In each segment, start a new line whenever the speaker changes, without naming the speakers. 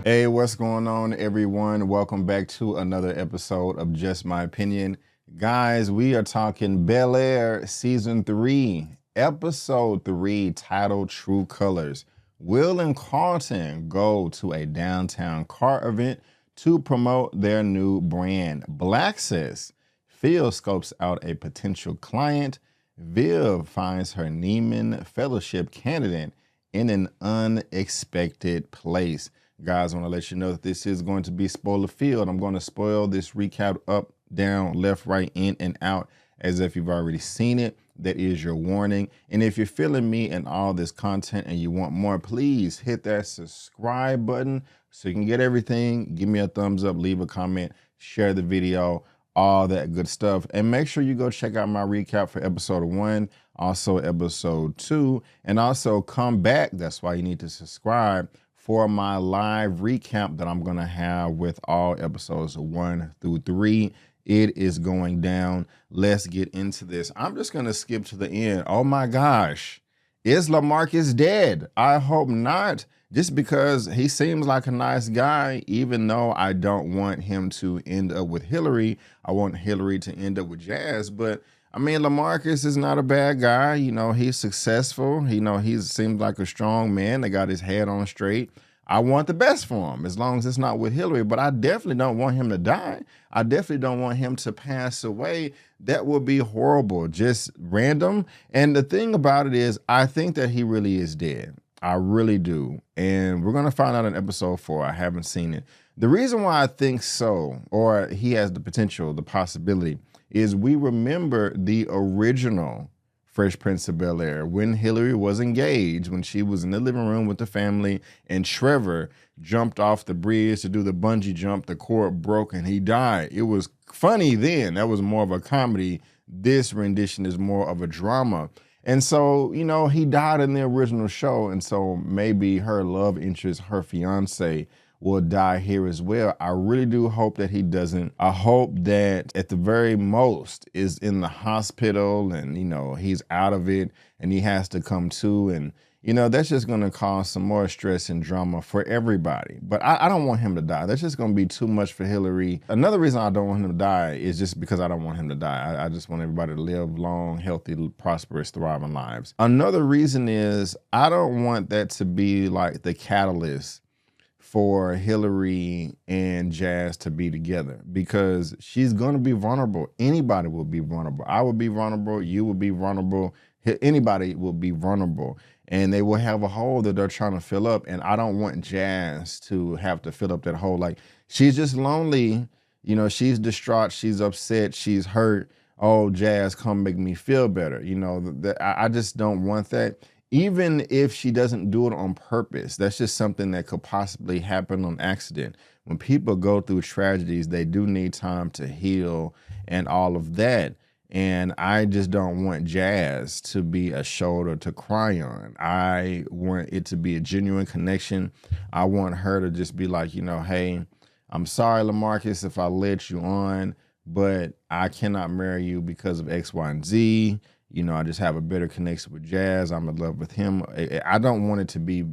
Hey, what's going on, everyone? Welcome back to another episode of Just My Opinion. Guys, we are talking Bel-Air Season 3, Episode 3, titled True Colors. Will and Carlton go to a downtown car event to promote their new brand. Black says Phil scopes out a potential client. Viv finds her Neiman Fellowship candidate in an unexpected place. Guys, I want to let you know that this is going to be spoiler filled. I'm going to spoil this recap up, down, left, right, in, and out as if you've already seen it. That is your warning. And if you're feeling me and all this content and you want more, please hit that subscribe button so you can get everything. Give me a thumbs up, leave a comment, share the video, all that good stuff. And make sure you go check out my recap for episode 1, also episode 2, and also come back. That's why you need to subscribe for my live recap that I'm going to have with all episodes 1 through 3. It is going down. Let's get into this. I'm just going to skip to the end. Oh my gosh. Is LaMarcus dead? I hope not. Just because he seems like a nice guy, even though I don't want him to end up with Hillary. I want Hillary to end up with Jazz. But I mean, LaMarcus is not a bad guy. You know, he's successful. You know, he seems like a strong man that got his head on straight. I want the best for him as long as it's not with Hillary, but I definitely don't want him to die. I definitely don't want him to pass away. That would be horrible, just random. And the thing about it is, I think that he really is dead. I really do. And we're going to find out in episode 4. I haven't seen it. The reason why I think so, or he has the potential, the possibility, is we remember the original Fresh Prince of Bel-Air when Hillary was engaged, when she was in the living room with the family and Trevor jumped off the bridge to do the bungee jump, the cord broke and he died. It was funny then. That was more of a comedy. This rendition is more of a drama. And so, you know, he died in the original show. And so maybe her love interest, her fiance, will die here as well. I really do hope that he doesn't. I hope that at the very most is in the hospital and, you know, he's out of it and he has to come to. And, you know, that's just going to cause some more stress and drama for everybody. But I don't want him to die. That's just going to be too much for Hillary. Another reason I don't want him to die is just because I don't want him to die. I just want everybody to live long, healthy, prosperous, thriving lives. Another reason is I don't want that to be like the catalyst for Hillary and Jazz to be together, because she's going to be vulnerable. Anybody will be vulnerable. I will be vulnerable. You will be vulnerable. Anybody will be vulnerable. And they will have a hole that they're trying to fill up. And I don't want Jazz to have to fill up that hole. Like, she's just lonely. You know, she's distraught. She's upset. She's hurt. Oh, Jazz, come make me feel better. You know, I just don't want that. Even if she doesn't do it on purpose, that's just something that could possibly happen on accident. When people go through tragedies, they do need time to heal and all of that. And I just don't want Jazz to be a shoulder to cry on. I want it to be a genuine connection. I want her to just be like, you know, hey, I'm sorry, LaMarcus, if I let you on, but I cannot marry you because of X, Y, and Z. You know, I just have a better connection with Jazz. I'm in love with him. I don't want it to be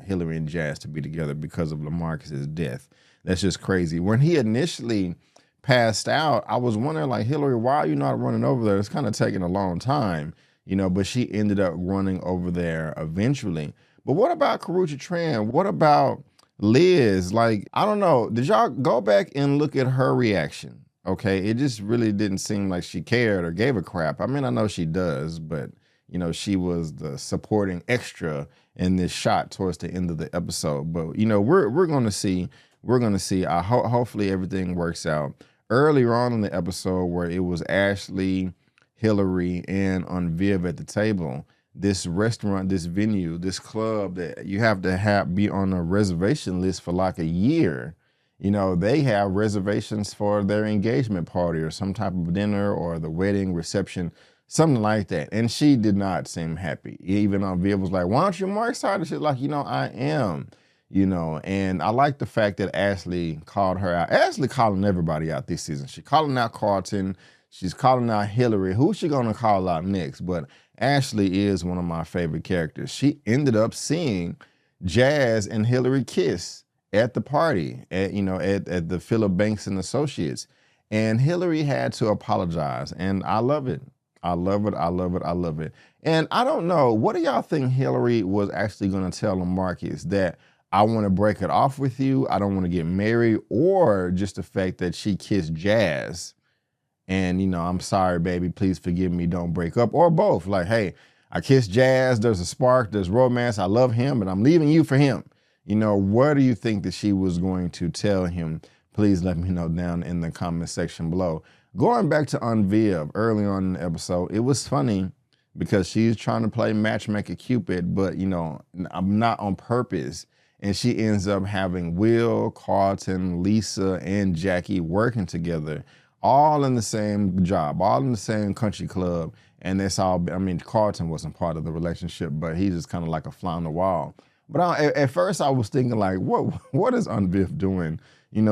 Hillary and Jazz to be together because of LaMarcus's death. That's just crazy. When he initially passed out, I was wondering, like, Hillary, why are you not running over there? It's kind of taking a long time, you know, but she ended up running over there eventually. But what about Karrueche Tran? What about Liz? Like, I don't know. Did y'all go back and look at her reaction? Okay, it just really didn't seem like she cared or gave a crap. I mean, I know she does, but, you know, she was the supporting extra in this shot towards the end of the episode. But, you know, we're going to see. We're going to see. Hopefully everything works out. Earlier on in the episode where it was Ashley, Hillary, and Viv at the table, this restaurant, this venue, this club that you have to be on a reservation list for like a year. You know, they have reservations for their engagement party or some type of dinner or the wedding reception, something like that. And she did not seem happy. Even Viv was like, why aren't you more excited? She's like, you know, I am, you know. And I like the fact that Ashley called her out. Ashley calling everybody out this season. She's calling out Carlton. She's calling out Hillary. Who's she going to call out next? But Ashley is one of my favorite characters. She ended up seeing Jazz and Hillary kiss at the party at the Philip Banks and Associates, and Hillary had to apologize, and I love it. I love it. I love it. I love it. And I don't know, what do y'all think Hillary was actually going to tell LaMarcus? That I want to break it off with you, I don't want to get married, or just the fact that she kissed Jazz and, I'm sorry, baby, please forgive me, don't break up, or both? Like, hey, I kissed Jazz, there's a spark, there's romance, I love him, but I'm leaving you for him. What do you think that she was going to tell him? Please let me know down in the comment section below. Going back to Viv early on in the episode, it was funny because she's trying to play matchmaker Cupid, but, I'm not on purpose. And she ends up having Will, Carlton, Lisa, and Jackie working together, all in the same job, all in the same country club. And that's all, Carlton wasn't part of the relationship, but he's just kind of like a fly on the wall. But at first I was thinking, like, what is Viv doing?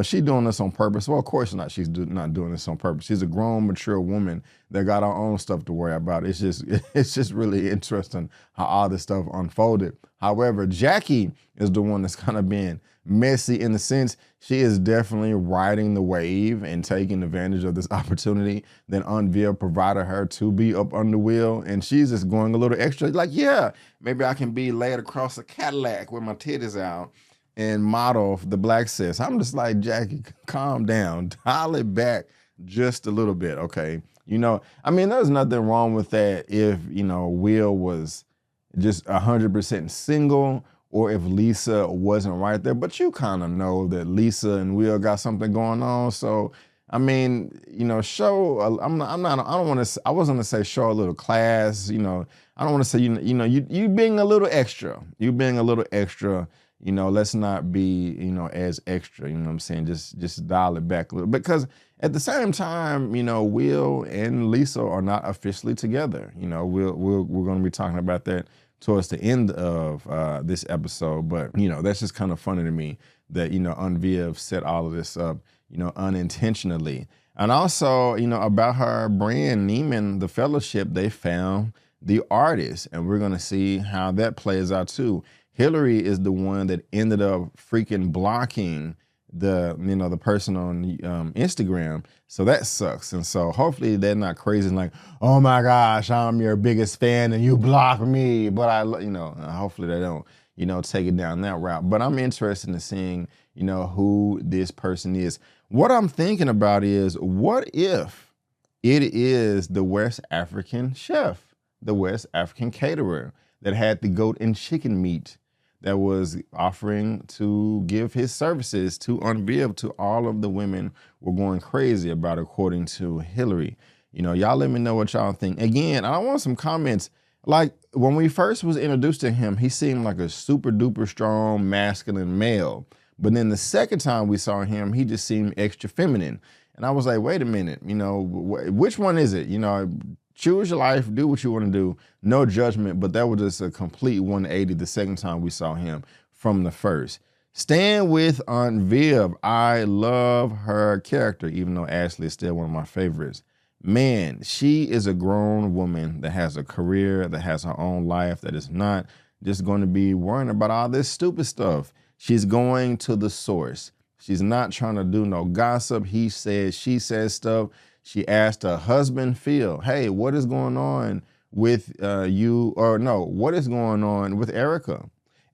She doing this on purpose? Well, of course not. She's not doing this on purpose. She's a grown, mature woman that got her own stuff to worry about. It's just really interesting how all this stuff unfolded. However, Jackie is the one that's kind of being messy, in the sense she is definitely riding the wave and taking advantage of this opportunity that Viv provided her to be up on the wheel, and she's just going a little extra, like, yeah, maybe I can be laid across a Cadillac with my titties out and model the black sis. I'm just like, Jackie, calm down, dial it back just a little bit, okay? There's nothing wrong with that if, Will was just 100% single, or if Lisa wasn't right there. But you kind of know that Lisa and Will got something going on. So, show. I'm not. I don't want to. I wasn't gonna say show a little class. I don't want to say you being a little extra. You being a little extra. Let's not be as extra. You know what I'm saying? Just dial it back a little, because at the same time, Will and Lisa are not officially together. We're going to be talking about that towards the end of this episode. But, that's just kind of funny to me that, Viv set all of this up, unintentionally. And also, about her brand, Neiman, the Fellowship, they found the artist, and we're going to see how that plays out too. Hillary is the one that ended up freaking blocking the person on Instagram. So that sucks. And so hopefully they're not crazy and like, oh my gosh, I'm your biggest fan and you block me. But hopefully they don't, take it down that route. But I'm interested in seeing, who this person is. What I'm thinking about is, what if it is the West African chef, the West African caterer that had the goat and chicken meat, that was offering to give his services to Viv to all of the women were going crazy about, according to Hillary. Y'all let me know what y'all think. Again, I want some comments. Like, when we first was introduced to him, he seemed like a super duper strong, masculine male. But then the second time we saw him, he just seemed extra feminine. And I was like, wait a minute, which one is it? Choose your life, do what you want to do, no judgment, but that was just a complete 180 the second time we saw him from the first. Staying with Aunt Viv, I love her character, even though Ashley is still one of my favorites. Man, she is a grown woman that has a career, that has her own life, that is not just going to be worrying about all this stupid stuff. She's going to the source. She's not trying to do no gossip, he says, she says stuff. She asked her husband, Phil, hey, what is going on with you? Or no, what is going on with Erica?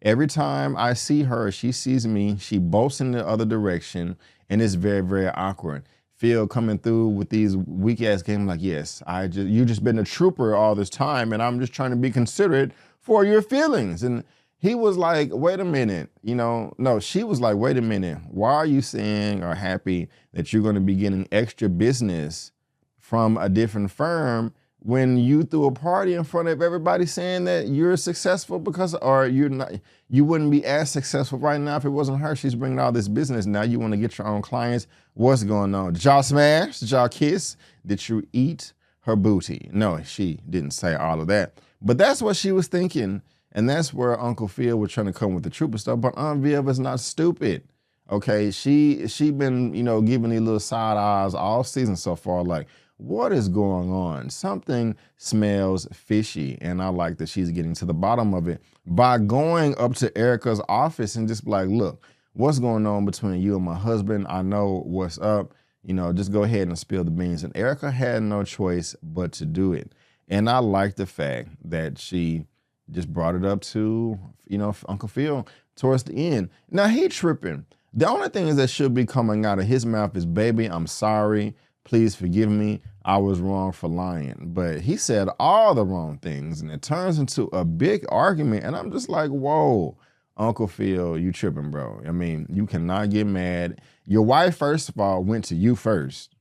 Every time I see her, she sees me, she bolts in the other direction, and it's very, very awkward. Phil coming through with these weak ass games like, yes, you just been a trooper all this time, and I'm just trying to be considerate for your feelings. And he was like, wait a minute, no, she was like, wait a minute, why are you saying or happy that you're going to be getting extra business from a different firm when you threw a party in front of everybody saying that you're successful or you're not, you wouldn't be as successful right now if it wasn't her. She's bringing all this business. Now you want to get your own clients. What's going on? Did y'all smash? Did y'all kiss? Did you eat her booty? No, she didn't say all of that, but that's what she was thinking. And that's where Uncle Phil was trying to come with the trooper stuff. But Aunt Viv is not stupid. Okay, she been, giving these little side eyes all season so far, like, what is going on? Something smells fishy. And I like that she's getting to the bottom of it by going up to Erica's office and just be like, look, what's going on between you and my husband? I know what's up. You know, just go ahead and spill the beans. And Erica had no choice but to do it. And I like the fact that she just brought it up to, you know, Uncle Phil towards the end. Now he tripping. The only thing that should be coming out of his mouth is, baby, I'm sorry. Please forgive me. I was wrong for lying. But he said all the wrong things, and it turns into a big argument. And I'm just like, whoa, Uncle Phil, you tripping, bro. I mean, you cannot get mad. Your wife, first of all, went to you first.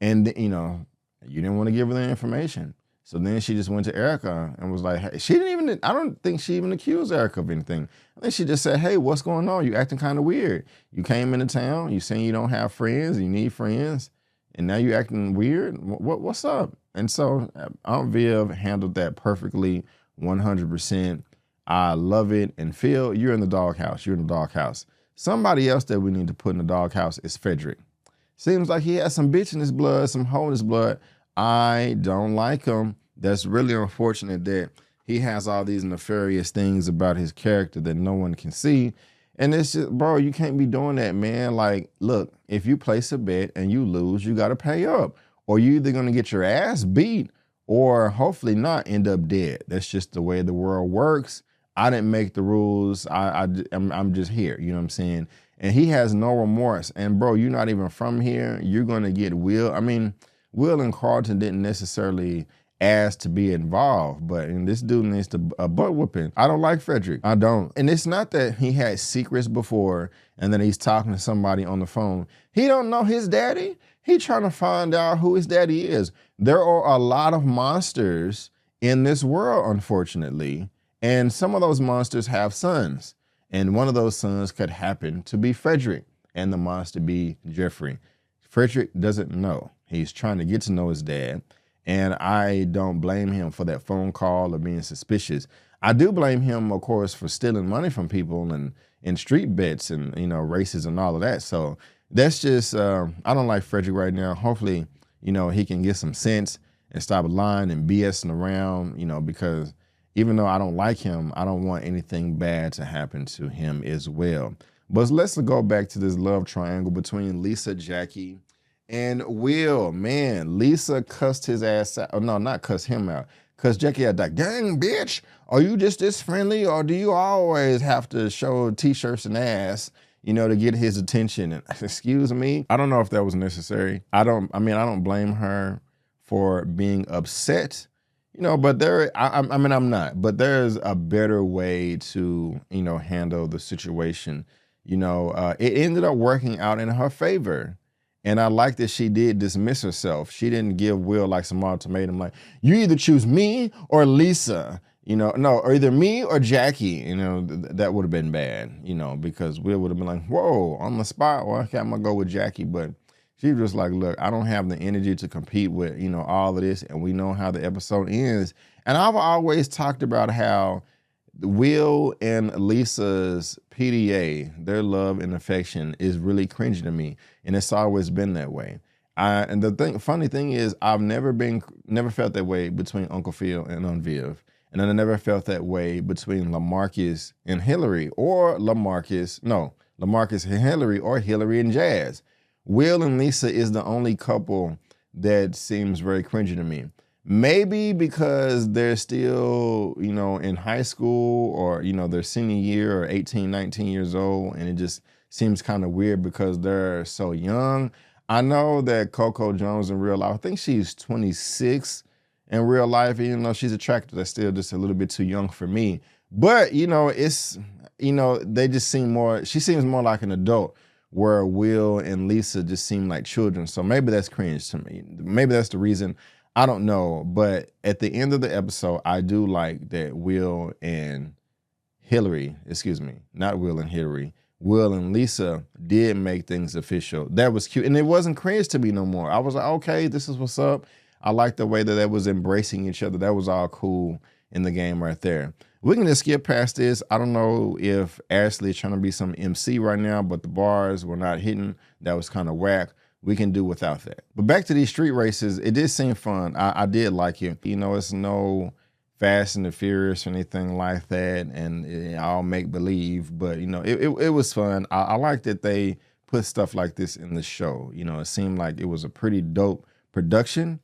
And, you know, you didn't want to give her the information. So then she just went to Erica and was like, hey, I don't think she even accused Erica of anything. I think she just said, hey, what's going on? You acting kind of weird. You came into town, you saying you don't have friends, you need friends, and now you acting weird? What's up? And so Aunt Viv handled that perfectly, 100%. I love it. And Phil, you're in the doghouse. You're in the doghouse. Somebody else that we need to put in the doghouse is Frederick. Seems like he has some bitch in his blood, some hoe in his blood. I don't like him. That's really unfortunate that he has all these nefarious things about his character that no one can see. And it's just, bro, you can't be doing that, man. Like, look, if you place a bet and you lose, you got to pay up. Or you're either going to get your ass beat or hopefully not end up dead. That's just the way the world works. I didn't make the rules. I'm just here. You know what I'm saying? And he has no remorse. And, bro, you're not even from here. You're going to get Will. I mean, Will and Carlton didn't necessarily ask to be involved, but this dude needs to a butt whooping. I don't like Frederick. I don't. And it's not that he had secrets before and then he's talking to somebody on the phone. He don't know his daddy. He trying to find out who his daddy is. There are a lot of monsters in this world, unfortunately, and some of those monsters have sons. And one of those sons could happen to be Frederick and the monster be Jeffrey. Frederick doesn't know. He's trying to get to know his dad. And I don't blame him for that phone call or being suspicious. I do blame him, of course, for stealing money from people and street bets and, you know, races and all of that. So that's just, I don't like Frederick right now. Hopefully, you know, he can get some sense and stop lying and BSing around, you know, because even though I don't like him, I don't want anything bad to happen to him as well. But let's go back to this love triangle between Lisa, Jackie, and Will. Man, Lisa cussed his ass out. Oh, no, not cuss him out. Cuss Jackie out like, dang, bitch, are you just this friendly or do you always have to show t-shirts and ass, you know, to get his attention? And, excuse me, I don't know if that was necessary. I don't blame her for being upset, you know, but I'm not. But there's a better way to, you know, handle the situation. You know, it ended up working out in her favor. And I like that she did dismiss herself. She didn't give Will like some ultimatum, like, you either choose me or Lisa, you know, no, or either me or Jackie, you know, that would have been bad, you know, because Will would have been like, whoa, on the spot, well, okay, I'm gonna go with Jackie. But she was just like, look, I don't have the energy to compete with, you know, all of this. And we know how the episode ends. And I've always talked about how Will and Lisa's PDA, their love and affection, is really cringy to me, and it's always been that way. And the funny thing is, I've never felt that way between Uncle Phil and Aunt Viv, and I never felt that way between LaMarcus and Hillary, or LaMarcus and Hillary, or Hillary and Jazz. Will and Lisa is the only couple that seems very cringy to me. Maybe because they're still, you know, in high school or, you know, their senior year or 18, 19 years old. And it just seems kind of weird because they're so young. I know that Coco Jones in real life, I think she's 26 in real life, even though she's attractive, that's still just a little bit too young for me. But, you know, it's, you know, they just seem she seems more like an adult, where Will and Lisa just seem like children. So maybe that's cringe to me. Maybe that's the reason. I don't know, but at the end of the episode, I do like that Will and Hillary, not Will and Hillary, Will and Lisa did make things official. That was cute. And it wasn't cringe to me no more. I was like, okay, this is what's up. I like the way that they was embracing each other. That was all cool in the game right there. We can just skip past this. I don't know if Ashley is trying to be some MC right now, but the bars were not hitting. That was kind of whack. We can do without that. But back to these street races, it did seem fun. I did like it. You know, it's no Fast and the Furious or anything like that, and it all make believe. But you know, it was fun. I like that they put stuff like this in the show. You know, it seemed like it was a pretty dope production,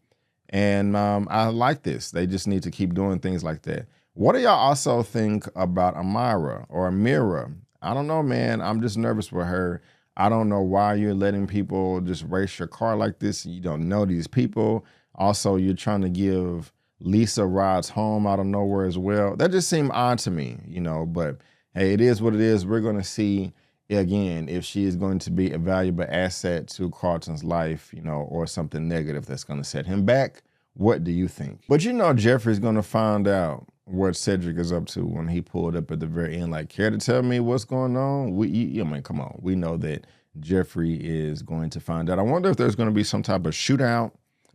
and I like this. They just need to keep doing things like that. What do y'all also think about Amira or Amira? I don't know, man. I'm just nervous with her. I don't know why you're letting people just race your car like this. You don't know these people. Also, you're trying to give Lisa rides home out of nowhere as well. That just seemed odd to me, you know, but hey, it is what it is. We're going to see again if she is going to be a valuable asset to Carlton's life, you know, or something negative that's going to set him back. What do you think? But you know, Jeffrey's going to find out what Cedric is up to when he pulled up at the very end. Like, care to tell me what's going on? I mean, come on. We know that Jeffrey is going to find out. I wonder if there's going to be some type of shootout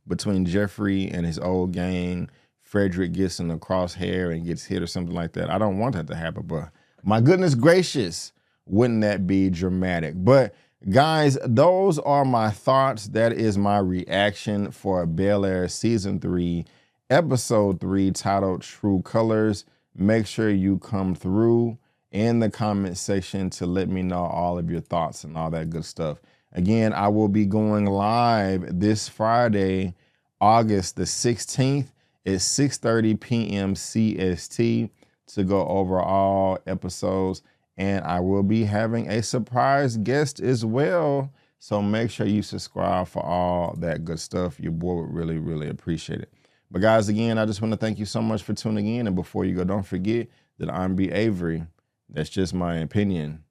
between Jeffrey and his old gang. Frederick gets in the crosshair and gets hit or something like that. I don't want that to happen, but my goodness gracious, wouldn't that be dramatic? But guys, those are my thoughts. That is my reaction for Bel-Air Season 3, Episode 3, titled True Colors. Make sure you come through in the comment section to let me know all of your thoughts and all that good stuff. Again, I will be going live this Friday, August the 16th at 6:30 p.m. CST to go over all episodes. And I will be having a surprise guest as well. So make sure you subscribe for all that good stuff. Your boy would really, really appreciate it. But guys, again, I just want to thank you so much for tuning in. And before you go, don't forget that I'm B. Avery. That's just my opinion.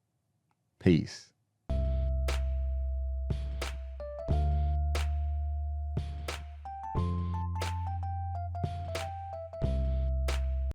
Peace.